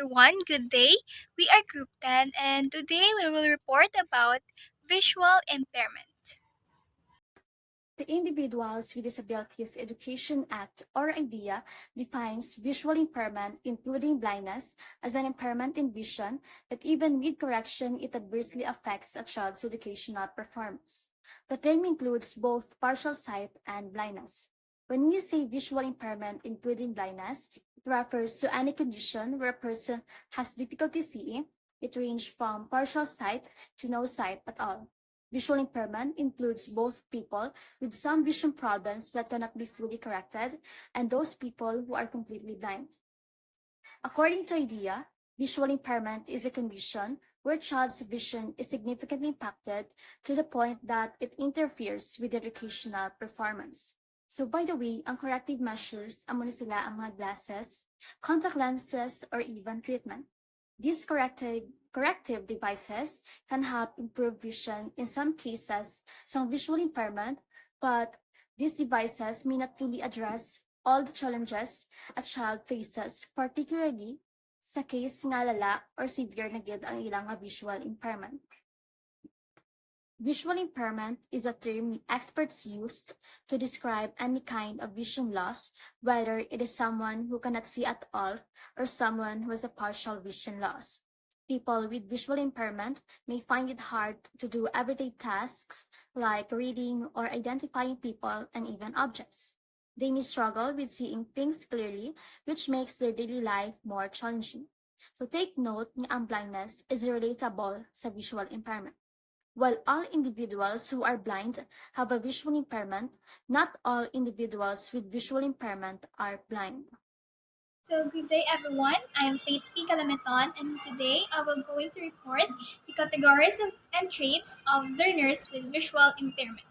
everyone, good day. We are Group 10 and today we will report about visual impairment. The Individuals with Disabilities Education Act, or IDEA, defines visual impairment, including blindness, as an impairment in vision that even with correction it adversely affects a child's educational performance. The term includes both partial sight and blindness. When we say visual impairment, including blindness, it refers to any condition where a person has difficulty seeing. It ranges from partial sight to no sight at all. Visual impairment includes both people with some vision problems that cannot be fully corrected and those people who are completely blind. According to IDEA, visual impairment is a condition where a child's vision is significantly impacted to the point that it interferes with their educational performance. So by the way, ang corrective measures, amo na sila ang mga glasses, contact lenses, or even treatment. These corrective devices can help improve vision in some cases, some visual impairment, but these devices may not fully address all the challenges a child faces, particularly sa case nga lala or severe na gid ang ilang visual impairment. Visual impairment is a term experts used to describe any kind of vision loss, whether it is someone who cannot see at all or someone who has a partial vision loss. People with visual impairment may find it hard to do everyday tasks like reading or identifying people and even objects. They may struggle with seeing things clearly, which makes their daily life more challenging. So take note nga ang blindness is relatable sa visual impairment. While all individuals who are blind have a visual impairment, not all individuals with visual impairment are blind. So good day everyone, I am Faith P. Calamiton and today I will going to report the categories and traits of learners with visual impairment.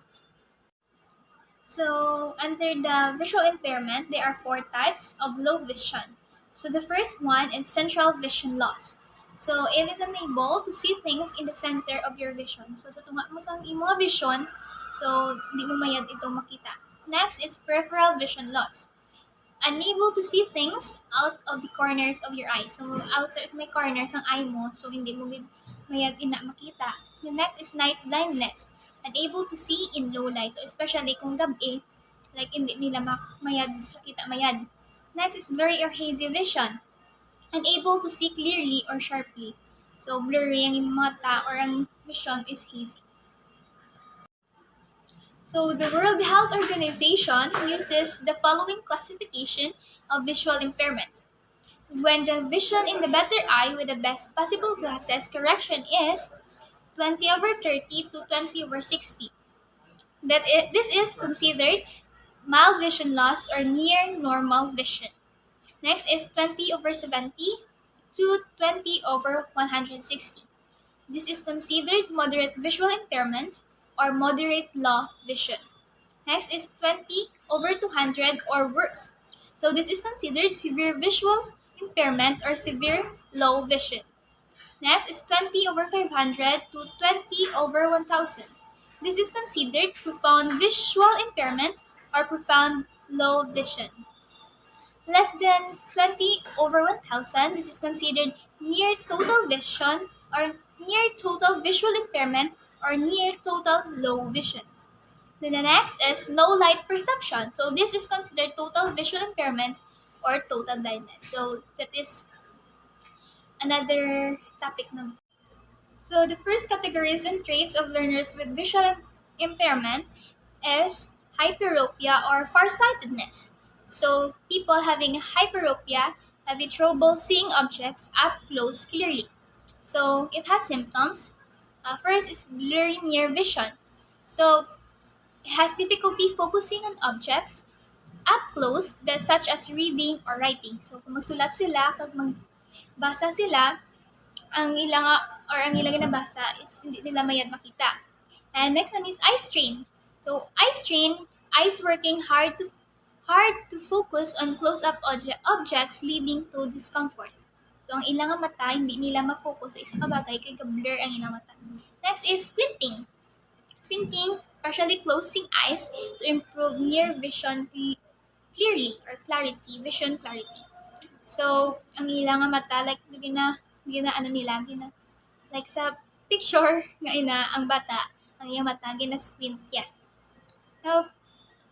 So under the visual impairment, there are four types of low vision. So the first one is central vision loss. So it is unable to see things in the center of your vision. So tutunga mo sa imong vision, so di mo mayad ito makita. Next is peripheral vision loss. Unable to see things out of the corners of your eyes. So out sa may corners ng eye mo, so hindi mo mayad ina makita. The next is night blindness. Unable to see in low light. So especially kung gabi, like hindi nila mayad sa kita mayad. Next is blurry or hazy vision. Unable to see clearly or sharply. So blurry ang mata or ang vision is hazy. So the World Health Organization uses the following classification of visual impairment. When the vision in the better eye with the best possible glasses correction is 20/30 to 20/60. This is considered mild vision loss or near normal vision. Next is 20/70 to 20/160. This is considered moderate visual impairment or moderate low vision. Next is 20/200 or worse. So this is considered severe visual impairment or severe low vision. Next is 20/500 to 20/1000. This is considered profound visual impairment or profound low vision. Less than 20/1000, this is considered near total vision or near total visual impairment or near total low vision. Then the next is no light perception. So this is considered total visual impairment or total blindness. So that is another topic naman. So the first categories and traits of learners with visual impairment is hyperopia or farsightedness. So people having hyperopia have trouble seeing objects up close clearly. So it has symptoms. First is blurry near vision. So it has difficulty focusing on objects up close that such as reading or writing. So kung magsulat sila, kag magbasa sila, ang ilang nabasa is hindi nila mayad makita. And next one is eye strain. So eye strain, eyes working hard to focus on close-up objects leading to discomfort. So ang ilang mata hindi nila ma-focus sa isa ka bagay kay blur ang ilang mata. Next is squinting. Squinting, especially closing eyes to improve near vision clearly or clarity, vision clarity. So, ang ilang nga mata, like, ano nila, like sa picture, nga ina, ang bata, ang iyang mata, gina-squint yan. Now,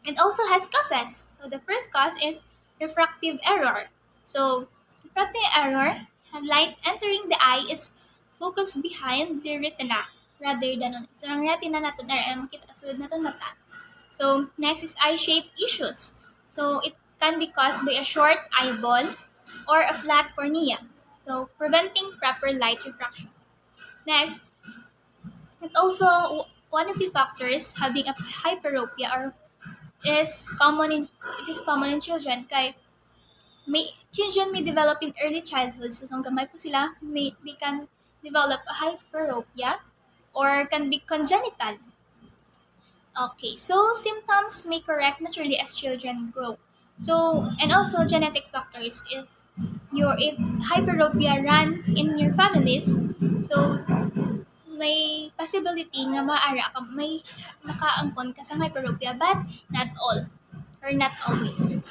it also has causes. So, the first cause is refractive error. So, refractive error, light entering the eye is focused behind the retina rather than on. So, ang retina natin, makita sulod natin mata. So, next is eye shape issues. So, it can be caused by a short eyeball or a flat cornea. So, preventing proper light refraction. Next, it also one of the factors having a hyperopia or is common in it is common in children kay children may develop in early childhood so gamay pa sila they can develop a hyperopia or can be congenital. Okay, so symptoms may correct naturally as children grow. So, and also genetic factors. If hyperopia run in your families, so may possibility nga maara ka may makaangkon ka sa hyperopia but not all or not always.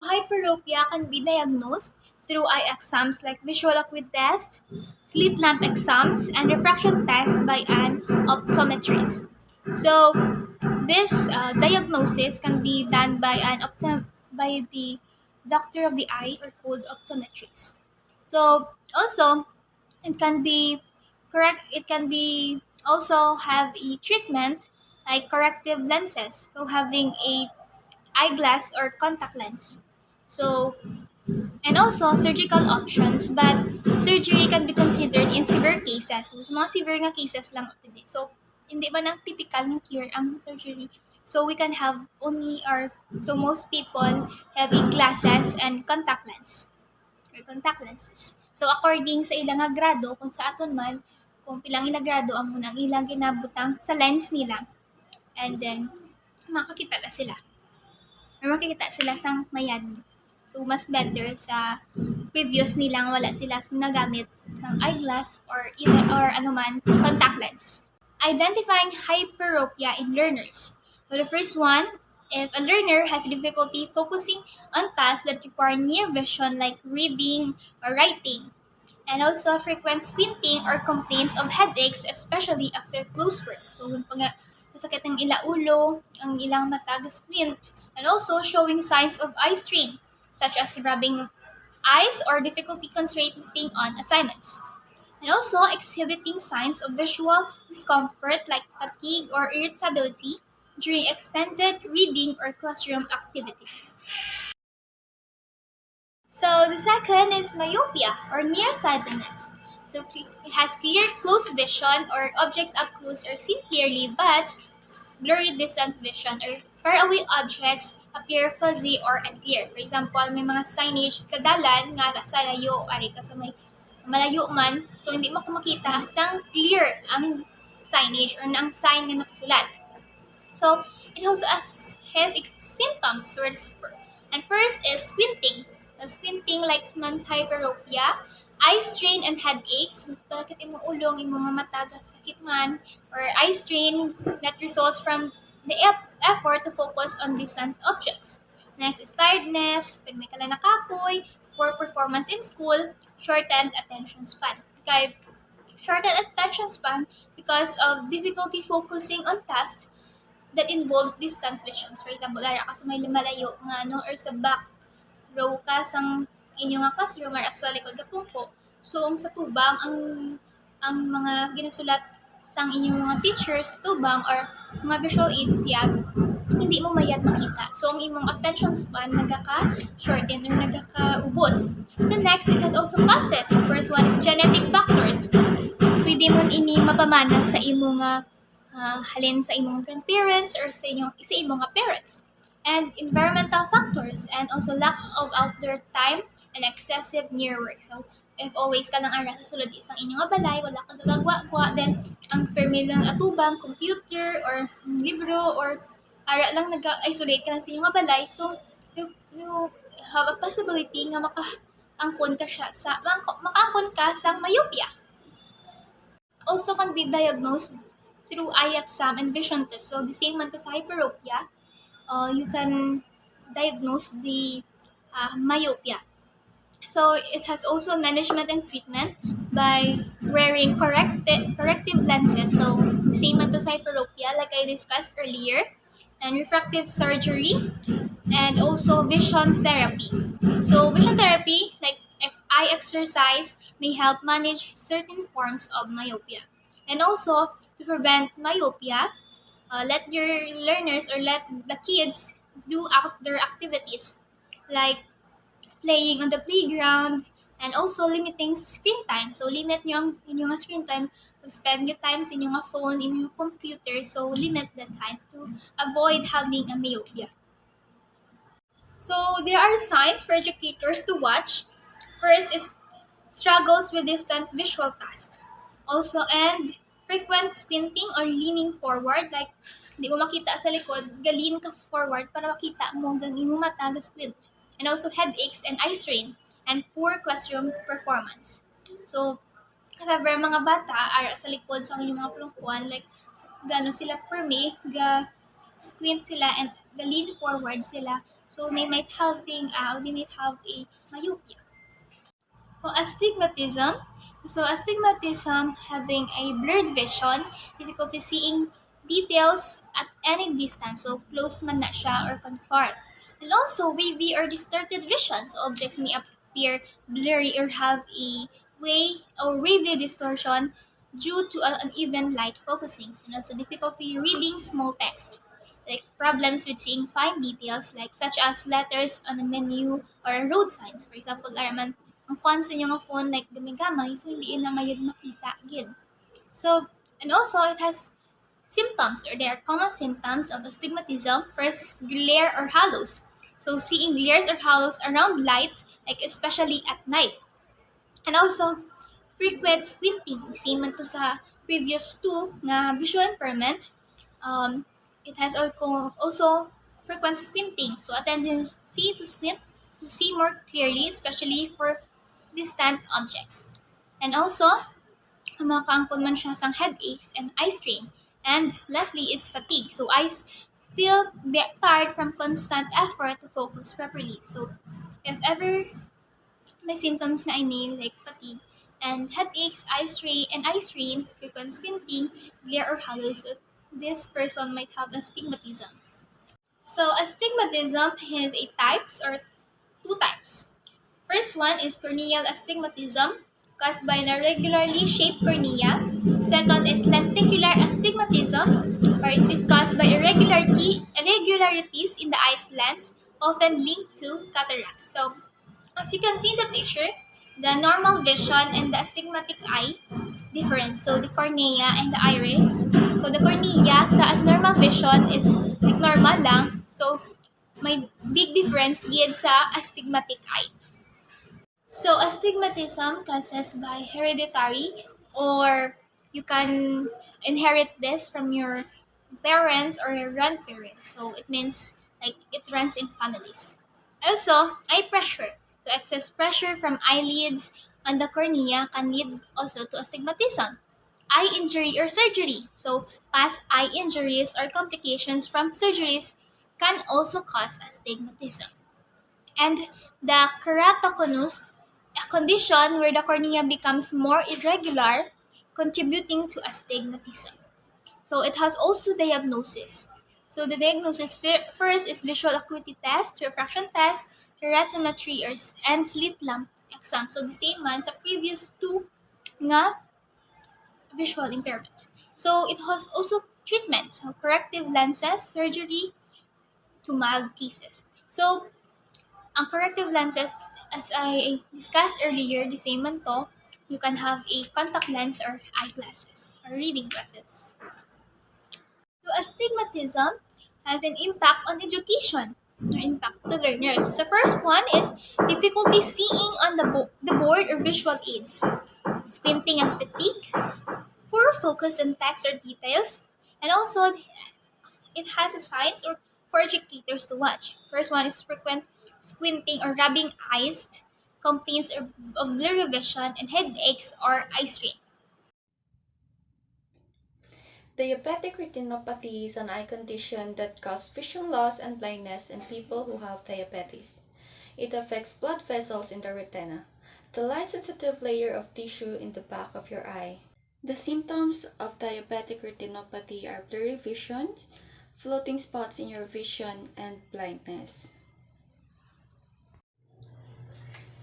Hyperopia can be diagnosed through eye exams like visual acuity test, slit lamp exams, and refraction test by an optometrist. So, this diagnosis can be done by by the doctor of the eye or called optometrist. So, also it can be correct. It can be also have a treatment like corrective lenses. So, having a eyeglass or contact lens. So, and also surgical options, but surgery can be considered in severe cases. So, mga severe nga cases lang pwede. So, hindi ba ng typical ng cure ang surgery? So, we can have only or so most people have glasses and contact lens or contact lenses. So, according sa ilang nga grado, kung sa aton man, kung pilang inagrado ang munang ilang ginabutang sa lens nila, and then makakita na sila or makikita sila sang mayad. So, mas better sa previous nilang wala sila nagamit sang eyeglass or either or anuman contact lens. Identifying hyperopia in learners. So, the first one, if a learner has difficulty focusing on tasks that require near vision like reading or writing, and also frequent squinting or complaints of headaches, especially after close work. So, pag masakit ang ila ulo, ang ilang mata squint, and also showing signs of eye strain, such as rubbing eyes or difficulty concentrating on assignments. And also exhibiting signs of visual discomfort like fatigue or irritability during extended reading or classroom activities. So the second is myopia or nearsightedness. So it has clear close vision or objects up close are seen clearly but blurry distant vision or faraway objects appear fuzzy or unclear. For example, may mga signage kadalan nga sa layo, ari ka sa may malayo man, so hindi mo makita sang clear ang signage or ang sign nga nakasulat. So it also has its symptoms. And first is squinting. Squinting like man's hyperopia, eye strain and headaches. Mas bakit imong ulong imong mga mata sakit man or eye strain that results from the effort to focus on distant objects. Next is tiredness, pwede may kala nakapoy, poor performance in school, shortened attention span. Kaya shortened attention span because of difficulty focusing on tasks that involves distant visions. For example, lara ka sa may malayo nga no or sa back row ka sang inyo nga classroom or sa likod ka pungko. So ang sa tubang ang mga ginasulat sang inyong mga teachers sa tubang or mga visual aids hindi mo mayat makita. So ang imong attention span nagaka-shorten or nagaka-ubos. So next, it has also causes. First one is genetic factors. Pwede mo ini mapamana sa imong halin sa imong grandparents or sa imong parents. And environmental factors and also lack of outdoor time and excessive near work. So, if always ka lang ara sa sulod isang inyong balay, wala ka gagwa-gwa, then ang permilang atubang, computer, or libro, or ara lang nag-isolate ka lang sa inyong balay, so you have a possibility nga makaangkon ka siya sa makaangkon ka sa myopia. Also can be diagnosed through eye exam and vision test. So the same man to sa hyperopia, you can diagnose the myopia. So it has also management and treatment by wearing corrective lenses. So same to hyperopia like I discussed earlier, and refractive surgery, and also vision therapy. So vision therapy, like eye exercise, may help manage certain forms of myopia. And also to prevent myopia, let your learners or let the kids do outdoor activities like playing on the playground, and also limiting screen time. So limit yung inyong screen time. Spend your times in your phone, in your computer. So limit the time to avoid having a myopia. So there are signs for educators to watch. First is struggles with distant visual task. Also, and frequent squinting or leaning forward, like di mo makita sa likod, galin ka forward para makita mo ang imong mata ga squint. And also headaches and eye strain and poor classroom performance. So, if ever mga bata ara sa likod sa inyong mga plungkuan, like gano sila perme, ga squint sila and ga lean forward sila. So they might have a myopia. So astigmatism. So astigmatism having a blurred vision, difficulty seeing details at any distance. So close man na siya or confirmed. And also wavy or distorted visions. Objects may appear blurry or have a wavy distortion due to uneven light focusing. And also difficulty reading small text. Like problems with seeing fine details like such as letters on a menu or road signs. For example, araman ang fonts sa inyong phone like gamay-gamay, so hindi na mayad makita gid. So, and also it has symptoms, or there are common symptoms of astigmatism. First is glare or halos. So seeing glares or halos around lights, like especially at night. And also frequent squinting, same man to sa previous two nga visual impairment. Um, it has also frequent squinting, so a tendency to squint to see more clearly, especially for distant objects. And also, makakaangkon man siya sang headaches and eye strain. And lastly is fatigue. So eyes feel tired from constant effort to focus properly. So if ever may symptoms na ini like fatigue and headaches, eye strain, frequent squinting, glare or halos, so this person might have astigmatism. So astigmatism has a types or two types. First one is corneal astigmatism, caused by an irregularly shaped cornea. Second is lenticular astigmatism, or it is caused by irregularities in the eye's lens, often linked to cataracts. So, as you can see in the picture, the normal vision and the astigmatic eye different. So, the cornea and the iris. So, the cornea sa as normal vision is like normal lang. So, may big difference gid sa astigmatic eye. So astigmatism causes by hereditary, or you can inherit this from your parents or your grandparents. So it means like it runs in families. Also, eye pressure. So excess pressure from eyelids on the cornea can lead also to astigmatism. Eye injury or surgery. So past eye injuries or complications from surgeries can also cause astigmatism. And the keratoconus, a condition where the cornea becomes more irregular, contributing to astigmatism. So it has also diagnosis. So the diagnosis first is visual acuity test, refraction test, keratometry, and slit lamp exam. So the same man sa previous two nga visual impairment. So it has also treatment, so corrective lenses, surgery to mild cases. So ang corrective lenses, as I discussed earlier, the same man to, you can have a contact lens or eyeglasses or reading glasses. So astigmatism has an impact on education or impact to learners. The first one is difficulty seeing on the board or visual aids, squinting and fatigue, poor focus on text or details, and also it has a signs or for educators to watch. First one is frequent squinting or rubbing eyes, complaints of blurry vision, and headaches or eye strain. Diabetic retinopathy is an eye condition that causes vision loss and blindness in people who have diabetes. It affects blood vessels in the retina, the light-sensitive layer of tissue in the back of your eye. The symptoms of diabetic retinopathy are blurry vision, floating spots in your vision, and blindness.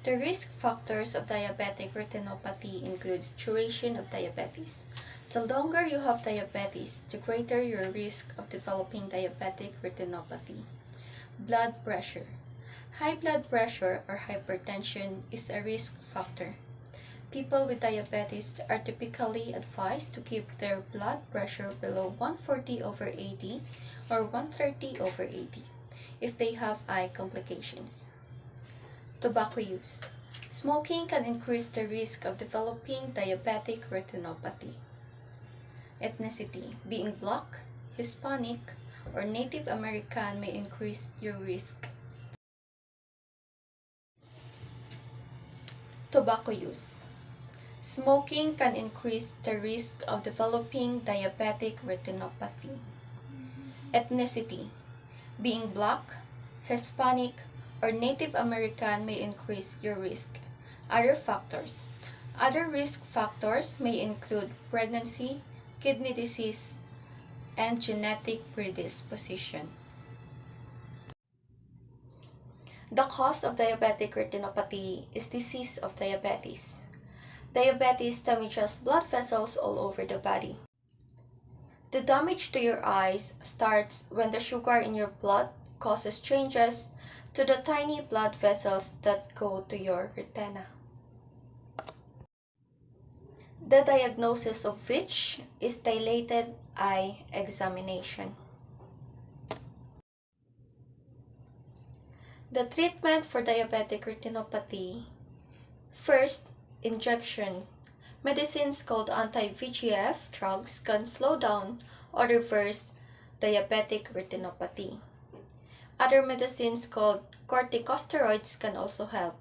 The risk factors of diabetic retinopathy includes duration of diabetes. The longer you have diabetes, the greater your risk of developing diabetic retinopathy. Blood pressure. High blood pressure or hypertension is a risk factor. People with diabetes are typically advised to keep their blood pressure below 140/80 or 130/80 if they have eye complications. Tobacco use. Smoking can increase the risk of developing diabetic retinopathy. Ethnicity. Being Black, Hispanic, or Native American may increase your risk. Tobacco use. Smoking can increase the risk of developing diabetic retinopathy. Ethnicity. Being Black, Hispanic, or Native American may increase your risk. Other factors. Other risk factors may include pregnancy, kidney disease, and genetic predisposition. The cause of diabetic retinopathy is disease of diabetes. Diabetes damages blood vessels all over the body. The damage to your eyes starts when the sugar in your blood causes changes to the tiny blood vessels that go to your retina. The diagnosis of which is dilated eye examination. The treatment for diabetic retinopathy. First, injections. Medicines called anti-VEGF drugs can slow down or reverse diabetic retinopathy. Other medicines called corticosteroids can also help.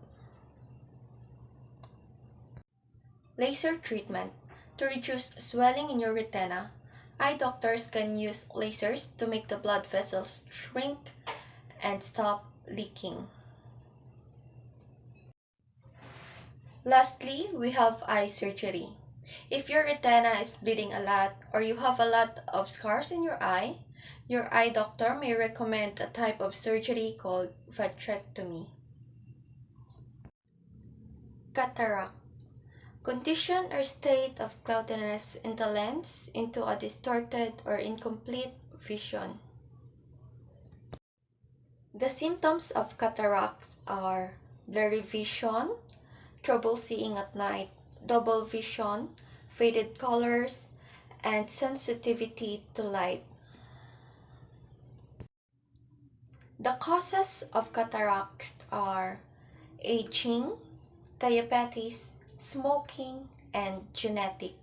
Laser treatment. To reduce swelling in your retina, eye doctors can use lasers to make the blood vessels shrink and stop leaking. Lastly, we have eye surgery. If your retina is bleeding a lot or you have a lot of scars in your eye doctor may recommend a type of surgery called vitrectomy. Cataract. Condition or state of cloudiness in the lens into a distorted or incomplete vision. The symptoms of cataracts are blurry vision, trouble seeing at night, double vision, faded colors, and sensitivity to light. The causes of cataracts are aging, diabetes, smoking, and genetic.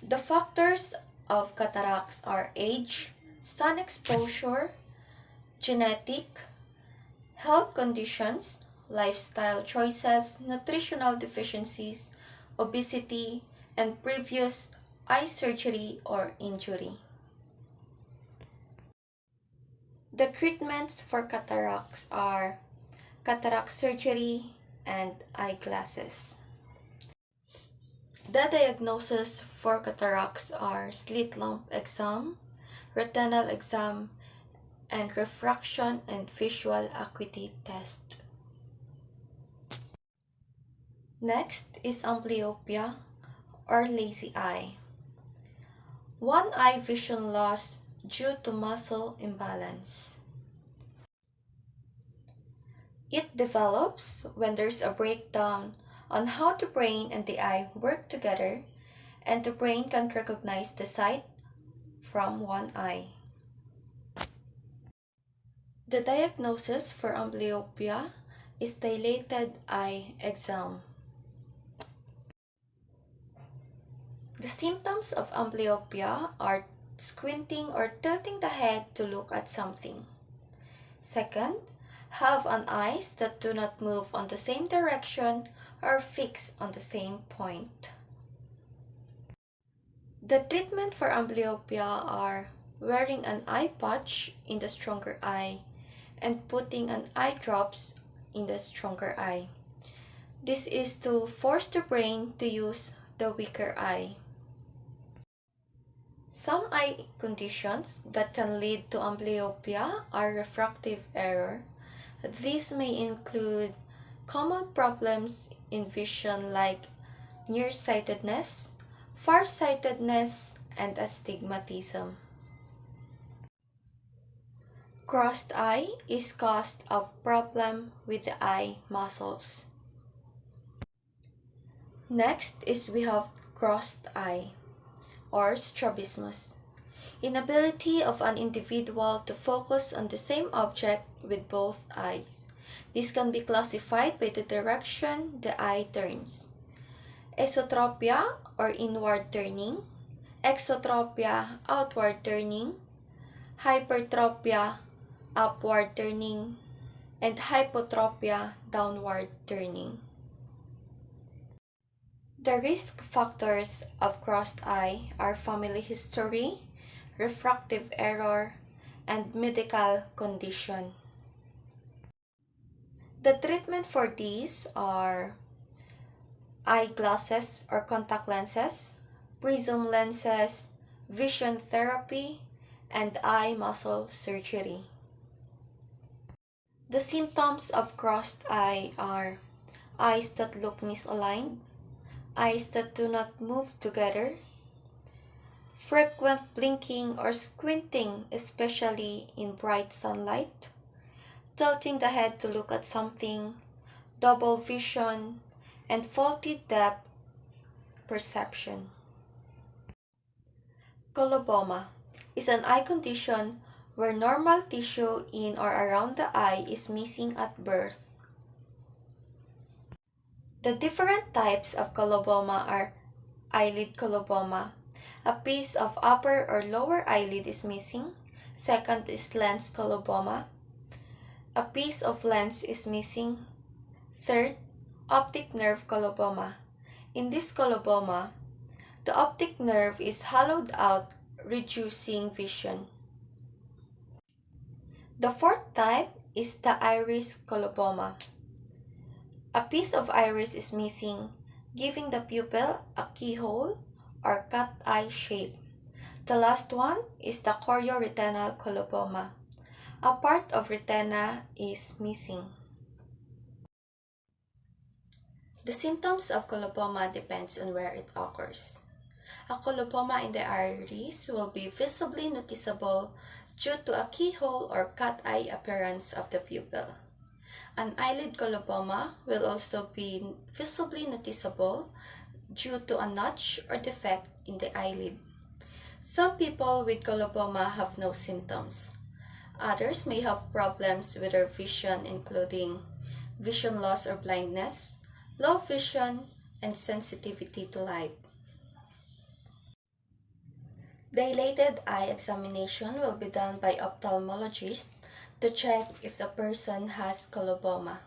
The factors of cataracts are age, sun exposure, genetic, health conditions, lifestyle choices, nutritional deficiencies, obesity, and previous eye surgery or injury. The treatments for cataracts are cataract surgery and eyeglasses. The diagnosis for cataracts are slit lamp exam, retinal exam, and refraction and visual acuity test. Next is amblyopia or lazy eye. One eye vision loss due to muscle imbalance. It develops when there's a breakdown on how the brain and the eye work together, and the brain can't recognize the sight from one eye. The diagnosis for amblyopia is dilated eye exam. The symptoms of amblyopia are squinting or tilting the head to look at something. Second, have an eyes that do not move on the same direction or fix on the same point. The treatment for amblyopia are wearing an eye patch in the stronger eye and putting an eye drops in the stronger eye. This is to force the brain to use the weaker eye. Some eye conditions that can lead to amblyopia are refractive error. These may include common problems in vision like nearsightedness, farsightedness, and astigmatism. Crossed eye is caused of problem with the eye muscles. Next is we have crossed eye or strabismus. Inability of an individual to focus on the same object with both eyes. This can be classified by the direction the eye turns. Esotropia or inward turning, exotropia outward turning, hypertropia upward turning, and hypotropia downward turning. The risk factors of crossed eye are family history, refractive error, and medical condition. The treatment for these are eyeglasses or contact lenses, prism lenses, vision therapy, and eye muscle surgery. The symptoms of crossed eye are eyes that look misaligned, eyes that do not move together, frequent blinking or squinting, especially in bright sunlight, tilting the head to look at something, double vision, and faulty depth perception. Coloboma is an eye condition where normal tissue in or around the eye is missing at birth. The different types of coloboma are eyelid coloboma. A piece of upper or lower eyelid is missing. Second is lens coloboma. A piece of lens is missing. Third, optic nerve coloboma. In this coloboma, the optic nerve is hollowed out, reducing vision. The fourth type is the iris coloboma. A piece of iris is missing, giving the pupil a keyhole or cat eye shape. The last one is the chorioretinal coloboma. A part of retina is missing. The symptoms of coloboma depends on where it occurs. A coloboma in the iris will be visibly noticeable due to a keyhole or cat eye appearance of the pupil. An eyelid coloboma will also be visibly noticeable due to a notch or defect in the eyelid. Some people with coloboma have no symptoms. Others may have problems with their vision, including vision loss or blindness, low vision, and sensitivity to light. Dilated eye examination will be done by ophthalmologist to check if the person has coloboma.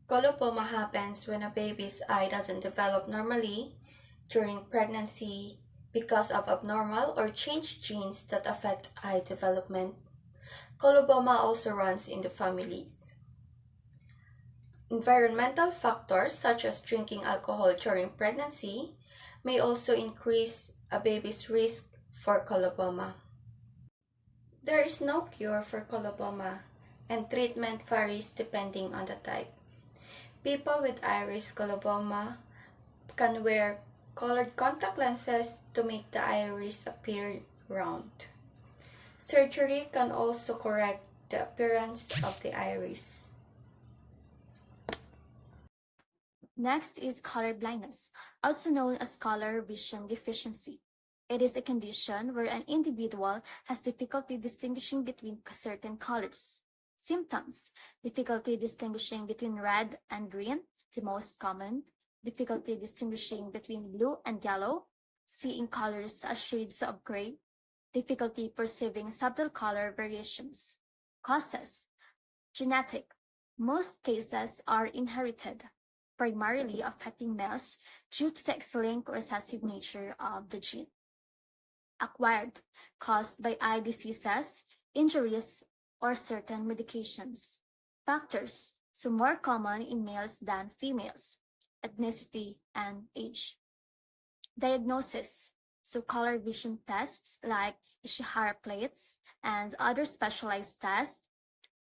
Coloboma happens when a baby's eye doesn't develop normally during pregnancy because of abnormal or changed genes that affect eye development. Coloboma also runs in the families. Environmental factors such as drinking alcohol during pregnancy may also increase a baby's risk for coloboma. There is no cure for coloboma, and treatment varies depending on the type. People with iris coloboma can wear colored contact lenses to make the iris appear round. Surgery can also correct the appearance of the iris. Next is color blindness, also known as color vision deficiency. It is a condition where an individual has difficulty distinguishing between certain colors. Symptoms: difficulty distinguishing between red and green, the most common, difficulty distinguishing between blue and yellow, seeing colors as shades of gray, difficulty perceiving subtle color variations. Causes: genetic. Most cases are inherited. primarily affecting males due to the X-linked recessive nature of the gene. Acquired, caused by eye diseases, injuries, or certain medications. Factors, so more common in males than females, ethnicity and age. Diagnosis, so color vision tests like Ishihara plates and other specialized tests,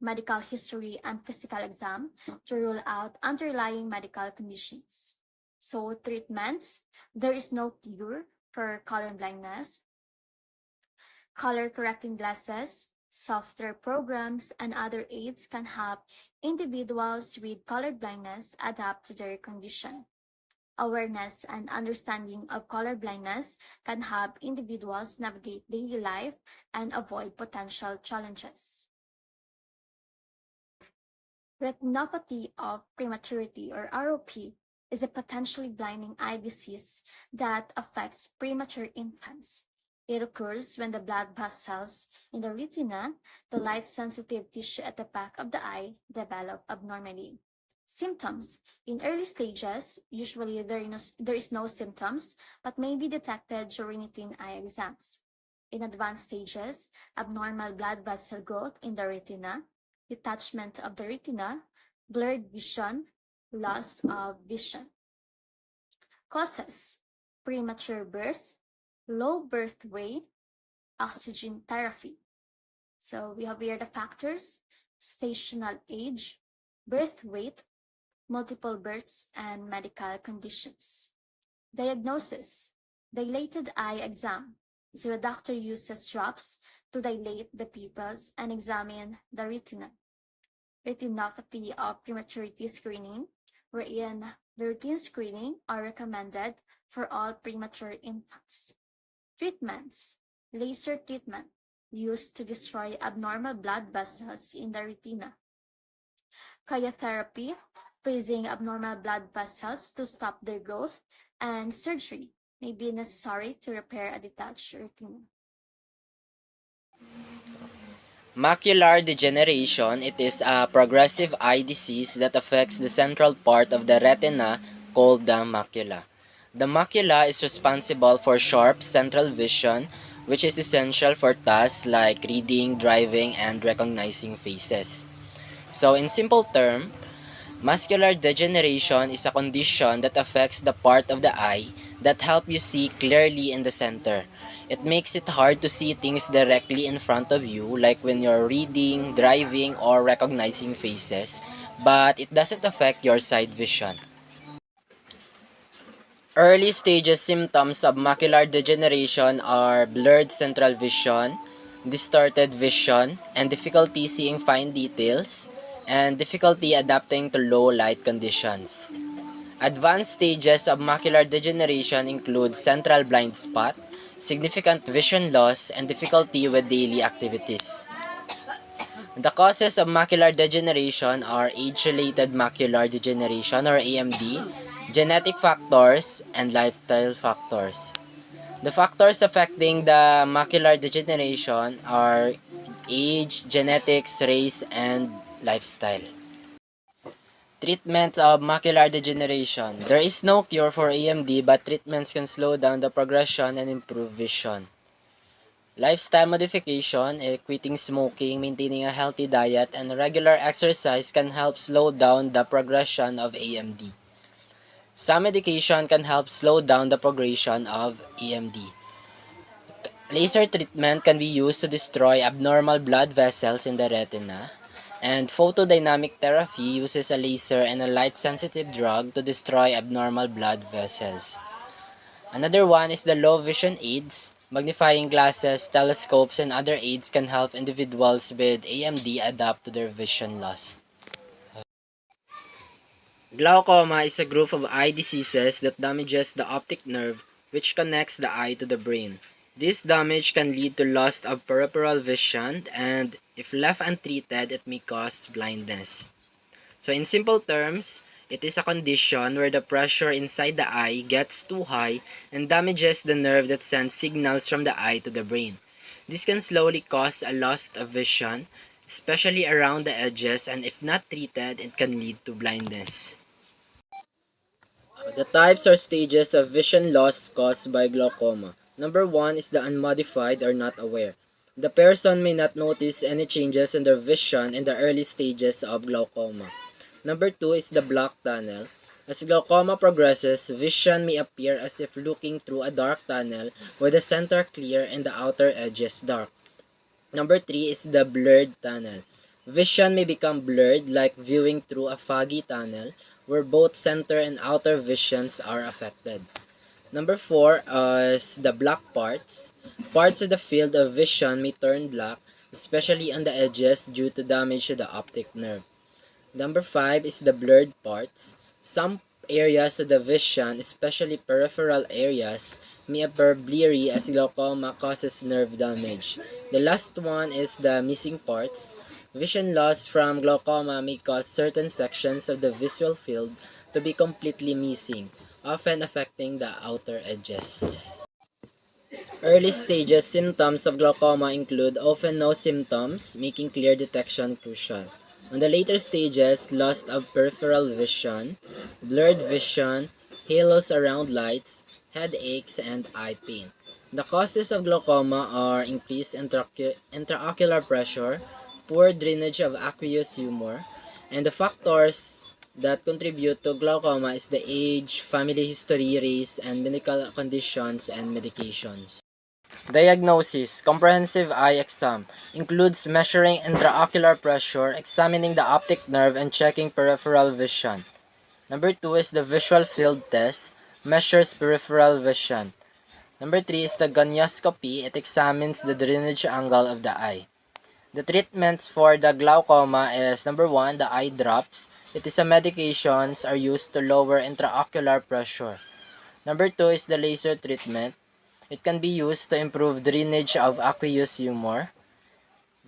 medical history and physical exam to rule out underlying medical conditions. So treatments, there is no cure for color blindness. Color correcting glasses, software programs, and other aids can help individuals with color blindness adapt to their condition. Awareness and understanding of color blindness can help individuals navigate daily life and avoid potential challenges. Retinopathy of prematurity, or ROP, is a potentially blinding eye disease that affects premature infants. It occurs when the blood vessels in the retina, the light-sensitive tissue at the back of the eye, develop abnormally. Symptoms. In early stages, usually there is no symptoms, but may be detected during routine eye exams. In advanced stages, abnormal blood vessel growth in the retina, detachment of the retina, blurred vision, loss of vision. Causes: premature birth, low birth weight, oxygen therapy. So we have here the factors: stational age, birth weight, multiple births, and medical conditions. Diagnosis: dilated eye exam. So the doctor uses drops to dilate the pupils and examine the retina. Retinopathy of prematurity screening, wherein the routine screening are recommended for all premature infants. Treatments: laser treatment used to destroy abnormal blood vessels in the retina. Cryotherapy, freezing abnormal blood vessels to stop their growth, and surgery may be necessary to repair a detached retina. Macular degeneration, it is a progressive eye disease that affects the central part of the retina called the macula. The macula is responsible for sharp central vision, which is essential for tasks like reading, driving, and recognizing faces. So in simple terms, muscular degeneration is a condition that affects the part of the eye that help you see clearly in the center. It makes it hard to see things directly in front of you, like when you're reading, driving, or recognizing faces, but it doesn't affect your sight vision. Early stages symptoms of macular degeneration are blurred central vision, distorted vision, and difficulty seeing fine details, and difficulty adapting to low light conditions. Advanced stages of macular degeneration include central blind spot, significant vision loss, and difficulty with daily activities. The causes of macular degeneration are age-related macular degeneration or AMD, genetic factors, and lifestyle factors. The factors affecting the macular degeneration are age, genetics, race, and lifestyle. Treatment of macular degeneration. There is no cure for AMD, but treatments can slow down the progression and improve vision. Lifestyle modification, quitting smoking, maintaining a healthy diet, and regular exercise can help slow down the progression of AMD. Some medication can help slow down the progression of AMD. Laser treatment can be used to destroy abnormal blood vessels in the retina, and photodynamic therapy uses a laser and a light-sensitive drug to destroy abnormal blood vessels. Another one is the low vision aids. Magnifying glasses, telescopes, and other aids can help individuals with AMD adapt to their vision loss. Glaucoma is a group of eye diseases that damages the optic nerve, which connects the eye to the brain. This damage can lead to loss of peripheral vision, and if left untreated, it may cause blindness. So in simple terms, it is a condition where the pressure inside the eye gets too high and damages the nerve that sends signals from the eye to the brain. This can slowly cause a loss of vision, especially around the edges, and if not treated, it can lead to blindness. The types or stages of vision loss caused by glaucoma. Number 1 is the unmodified or not aware. The person may not notice any changes in their vision in the early stages of glaucoma. Number 2 is the black tunnel. As glaucoma progresses, vision may appear as if looking through a dark tunnel with the center clear and the outer edges dark. Number 3 is the blurred tunnel. Vision may become blurred like viewing through a foggy tunnel where both center and outer visions are affected. Number 4 is the black parts. Parts of the field of vision may turn black, especially on the edges due to damage to the optic nerve. Number 5 is the blurred parts. Some areas of the vision, especially peripheral areas, may appear blurry as glaucoma causes nerve damage. The last one is the missing parts. Vision loss from glaucoma may cause certain sections of the visual field to be completely missing, often affecting the outer edges. Early stages symptoms of glaucoma include often no symptoms, making clear detection crucial. On the later stages, loss of peripheral vision, blurred vision, halos around lights, headaches, and eye pain. The causes of glaucoma are increased intraocular pressure, poor drainage of aqueous humor, and the factors that contribute to glaucoma is the age, family history, race, and medical conditions and medications. Diagnosis: comprehensive eye exam includes measuring intraocular pressure, examining the optic nerve, and checking peripheral vision. Number 2 is the visual field test, measures peripheral vision. Number 3 is the gonioscopy, it examines the drainage angle of the eye. The treatments for the glaucoma is number 1, the eye drops. It is a medications are used to lower intraocular pressure. Number 2 is the laser treatment. It can be used to improve drainage of aqueous humor.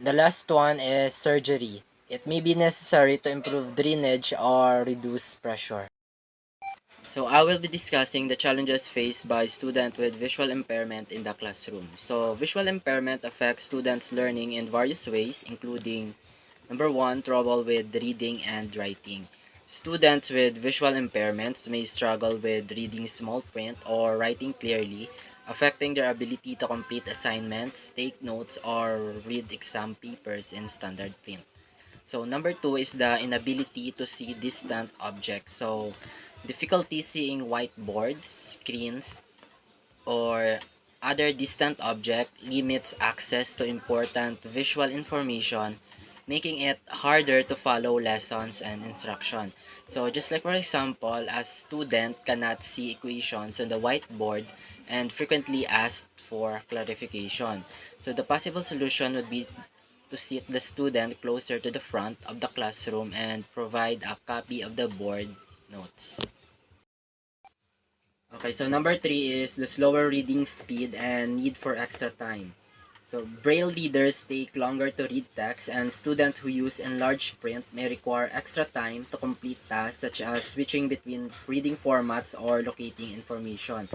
The last one is surgery. It may be necessary to improve drainage or reduce pressure. So I will be discussing the challenges faced by students with visual impairment in the classroom. So visual impairment affects students' learning in various ways, including number 1, trouble with reading and writing. Students with visual impairments may struggle with reading small print or writing clearly, affecting their ability to complete assignments, take notes, or read exam papers in standard print. So number 2 is the inability to see distant objects. So difficulty seeing whiteboards, screens, or other distant object limits access to important visual information, making it harder to follow lessons and instruction. So just like for example, a student cannot see equations on the whiteboard and frequently asked for clarification. So the possible solution would be to sit the student closer to the front of the classroom and provide a copy of the board notes. Okay, so number 3 is the slower reading speed and need for extra time. So braille readers take longer to read text, and students who use enlarged print may require extra time to complete tasks such as switching between reading formats or locating information.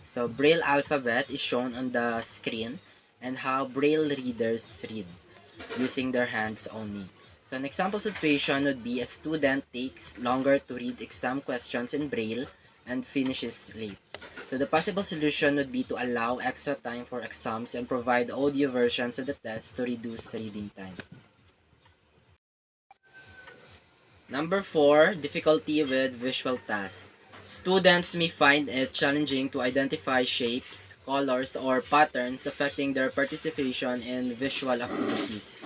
So braille alphabet is shown on the screen and how braille readers read using their hands only. So an example situation would be a student takes longer to read exam questions in braille and finishes late. So the possible solution would be to allow extra time for exams and provide audio versions of the test to reduce reading time. Number 4, difficulty with visual tasks. Students may find it challenging to identify shapes, colors, or patterns affecting their participation in visual activities.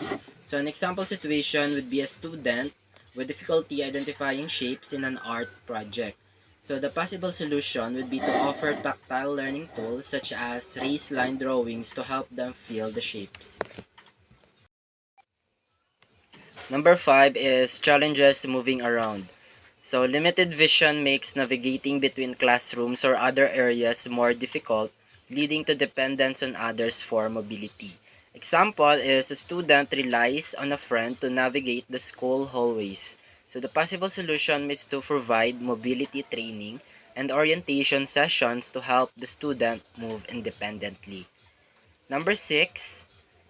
So an example situation would be a student with difficulty identifying shapes in an art project. So the possible solution would be to offer tactile learning tools such as raised line drawings to help them feel the shapes. Number 5 is challenges moving around. So limited vision makes navigating between classrooms or other areas more difficult, leading to dependence on others for mobility. Example is a student relies on a friend to navigate the school hallways. So the possible solution is to provide mobility training and orientation sessions to help the student move independently. Number 6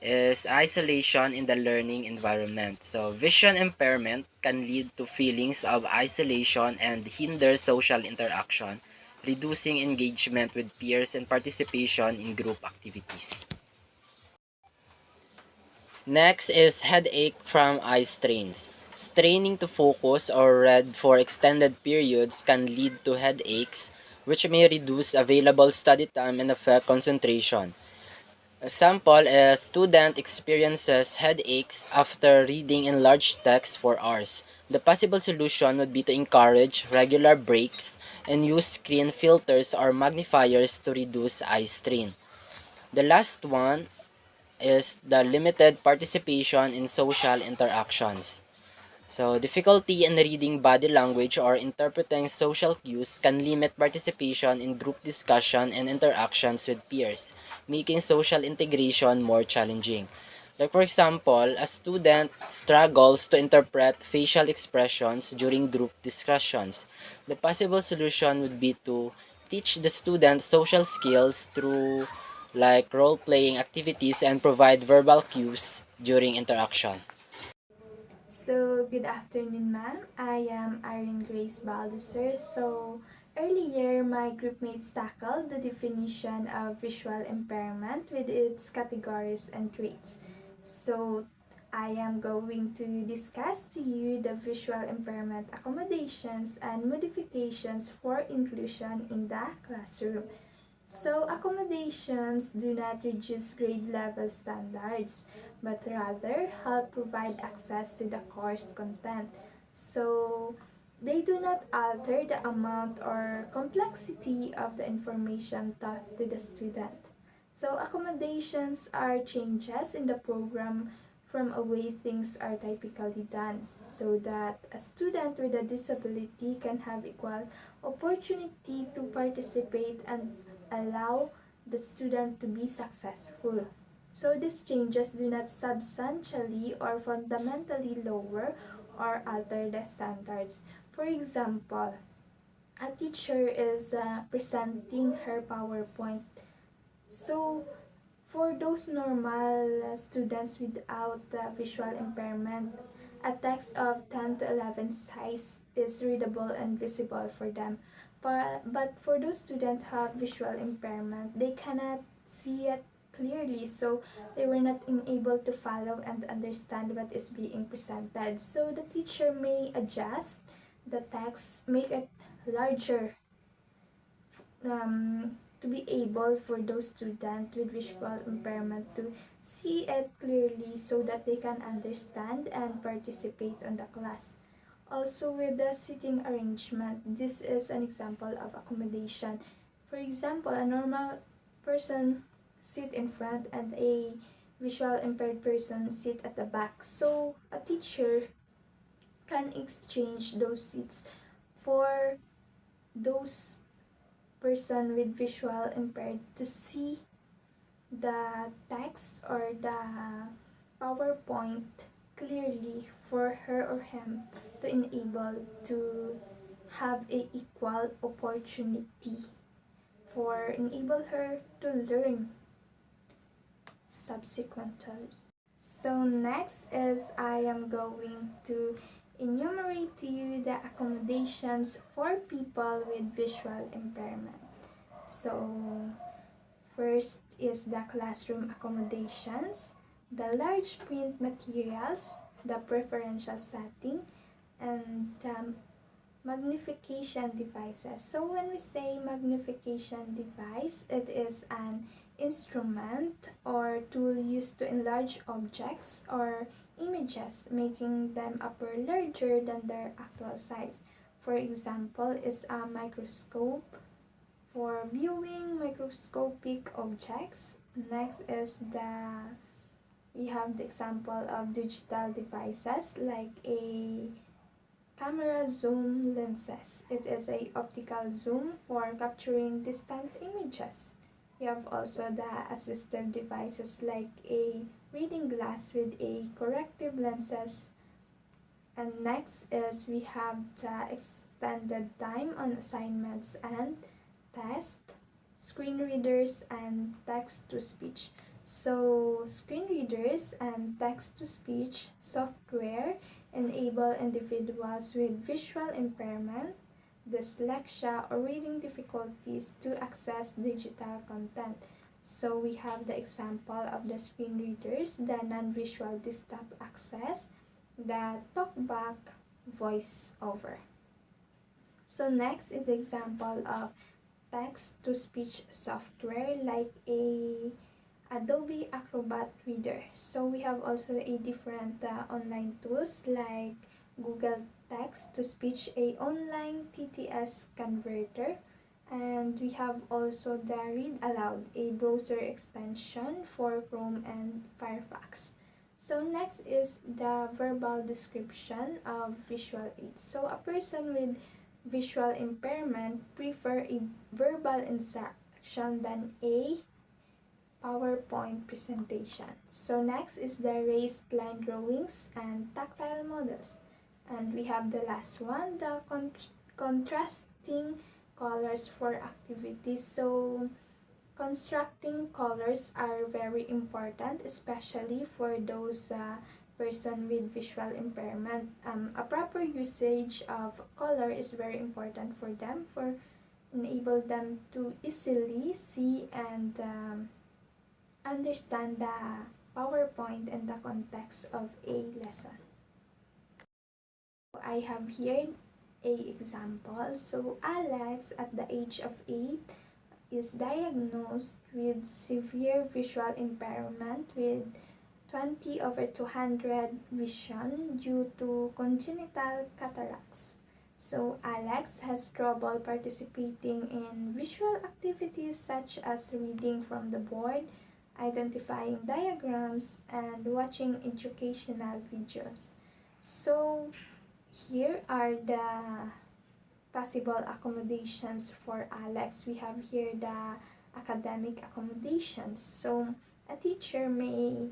is isolation in the learning environment. So, vision impairment can lead to feelings of isolation and hinder social interaction, reducing engagement with peers and participation in group activities. Next is headache from eye strains. Straining to focus or read for extended periods can lead to headaches, which may reduce available study time and affect concentration. Example, a student experiences headaches after reading in large text for hours. The possible solution would be to encourage regular breaks and use screen filters or magnifiers to reduce eye strain. The last one is the limited participation in social interactions. So, difficulty in reading body language or interpreting social cues can limit participation in group discussion and interactions with peers, making social integration more challenging. Like for example, a student struggles to interpret facial expressions during group discussions. The possible solution would be to teach the student social skills through like role-playing activities and provide verbal cues during interaction. So, good afternoon, ma'am. I am Irene Grace Baldeser. So, earlier, my groupmates tackled the definition of visual impairment with its categories and traits. So, I am going to discuss to you the visual impairment accommodations and modifications for inclusion in the classroom. So, accommodations do not reduce grade level standards, but rather help provide access to the course content. So, they do not alter the amount or complexity of the information taught to the student. So, accommodations are changes in the program from a way things are typically done so that a student with a disability can have equal opportunity to participate and allow the student to be successful. So these changes do not substantially or fundamentally lower or alter the standards. For example, a teacher is presenting her PowerPoint. So for those normal students without visual impairment, a text of 10 to 11 size is readable and visible for them. But for those students who have visual impairment, they cannot see it clearly, so they were not able to follow and understand what is being presented. So the teacher may adjust the text, make it larger to be able for those students with visual impairment to see it clearly so that they can understand and participate on the class. Also with the seating arrangement, this is an example of accommodation. For example, a normal person sit in front and a visual impaired person sit at the back. So a teacher can exchange those seats for those person with visual impaired to see the text or the PowerPoint clearly for her or him to enable to have a equal opportunity for enable her to learn subsequently. So next is I am going to enumerate to you the accommodations for people with visual impairment. So first is the classroom accommodations, the large print materials, the preferential setting, and magnification devices. So when we say magnification device, it is an instrument or tool used to enlarge objects or images, making them appear larger than their actual size. For example, is a microscope for viewing microscopic objects. Next is we have the example of digital devices like a camera zoom lenses. It is a optical zoom for capturing distant images. We have also the assistive devices like a reading glass with a corrective lenses. And next is we have the extended time on assignments and test, screen readers, and text to speech. So, screen readers and text to speech software enable individuals with visual impairment, dyslexia, or reading difficulties to access digital content. So, we have the example of the screen readers, the non visual desktop access, the talkback voice over. So, next is the example of text to speech software like a Adobe Acrobat Reader. So we have also a different online tools like Google Text to Speech, a online TTS converter, and we have also the Read Aloud, a browser extension for Chrome and Firefox. So next is the verbal description of visual aids. So a person with visual impairment prefer a verbal instruction than a PowerPoint presentation. So next is the raised line drawings and tactile models. And we have the last one, the contrasting colors for activities. So constructing colors are very important, especially for those person with visual impairment. A proper usage of color is very important for them, for enable them to easily see and understand the PowerPoint and the context of a lesson. I have here a example. So Alex at the age of 8 is diagnosed with severe visual impairment with 20 over 200 vision due to congenital cataracts. So Alex has trouble participating in visual activities such as reading from the board, identifying diagrams, and watching educational videos. So here are the possible accommodations for Alex. We have here the academic accommodations. So a teacher may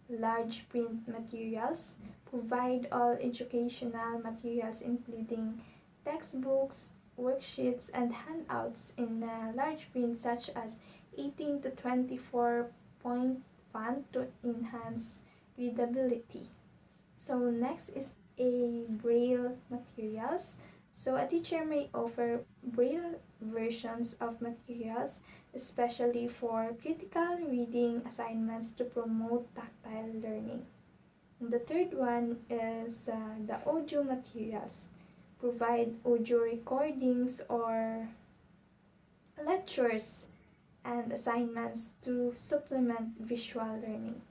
large print materials, provide all educational materials including textbooks, worksheets, and handouts in large print such as 18 to 24 point font to enhance readability. So next is a braille materials. So a teacher may offer braille versions of materials, especially for critical reading assignments to promote tactile learning. And the third one is the audio materials. Provide audio recordings or lectures and assignments to supplement visual learning.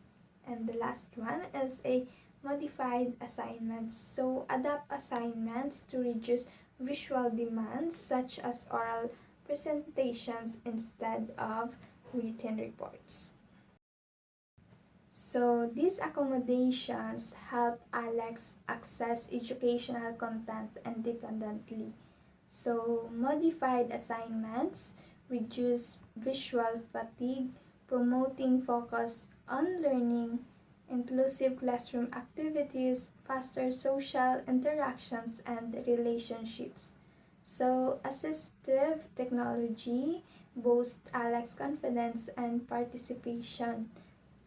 And the last one is a modified assignments. So adapt assignments to reduce visual demands such as oral presentations instead of written reports. So these accommodations help Alex access educational content independently. So modified assignments reduce visual fatigue, promoting focus on learning, inclusive classroom activities, faster social interactions, and relationships. So assistive technology boosts Alex confidence and participation.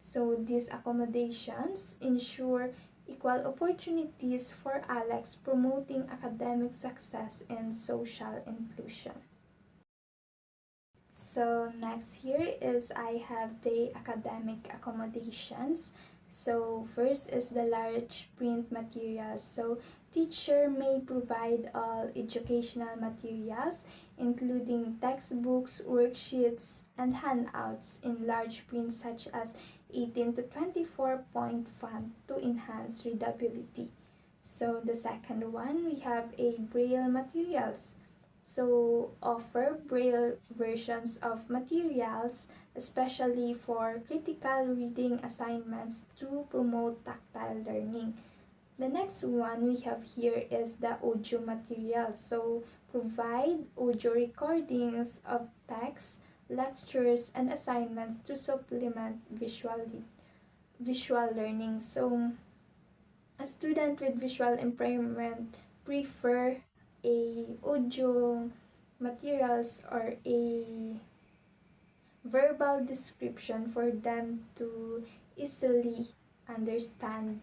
So these accommodations ensure equal opportunities for Alex, promoting academic success and social inclusion. So next here is I have the academic accommodations. So first is the large print materials. So teacher may provide all educational materials including textbooks, worksheets, and handouts in large print such as 18 to 24 point font to enhance readability. So the second one, we have a braille materials. So offer braille versions of materials, especially for critical reading assignments to promote tactile learning. The next one we have here is the audio materials. So provide audio recordings of text, lectures, and assignments to supplement visual learning. So a student with visual impairment prefer a audio materials or a verbal description for them to easily understand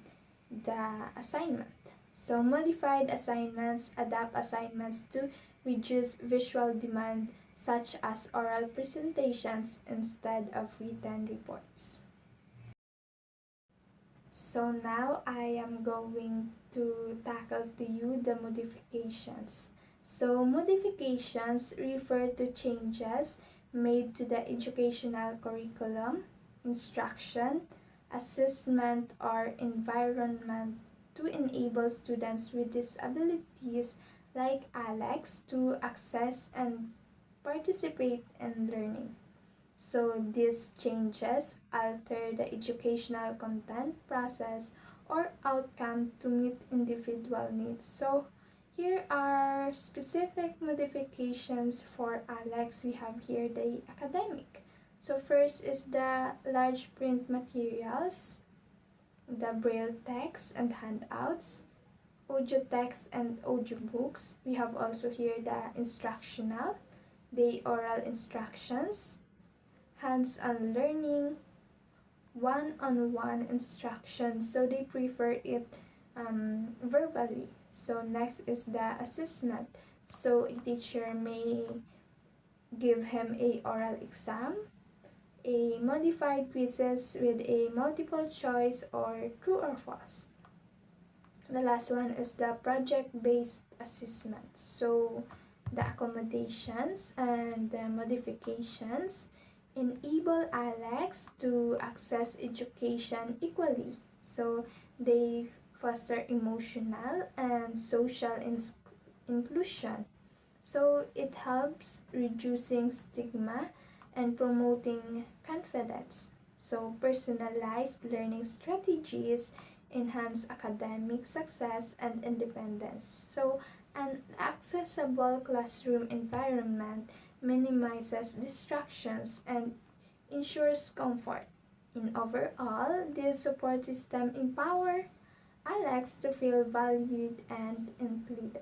the assignment. So modified assignments adapt assignments to reduce visual demand such as oral presentations instead of written reports. So now I am going to tackle to you the modifications. So modifications refer to changes made to the educational curriculum, instruction, assessment, or environment to enable students with disabilities like Alex to access and participate in learning. So these changes alter the educational content, process, or outcome to meet individual needs. So here are specific modifications for Alex. We have here the academic. So first is the large print materials, the braille text and handouts, audio text and audio books. We have also here the instructional, the oral instructions, hands-on learning, one-on-one instruction. So they prefer it verbally. So next is the assessment. So a teacher may give him a oral exam, a modified quizzes with a multiple choice or true or false. The last one is the project-based assessment. So the accommodations and the modifications enable Alex to access education equally. So they foster emotional and social inclusion. So it helps reducing stigma and promoting confidence. So personalized learning strategies enhance academic success and independence. So an accessible classroom environment minimizes distractions and ensures comfort. In overall, this support system empower Alex to feel valued and included.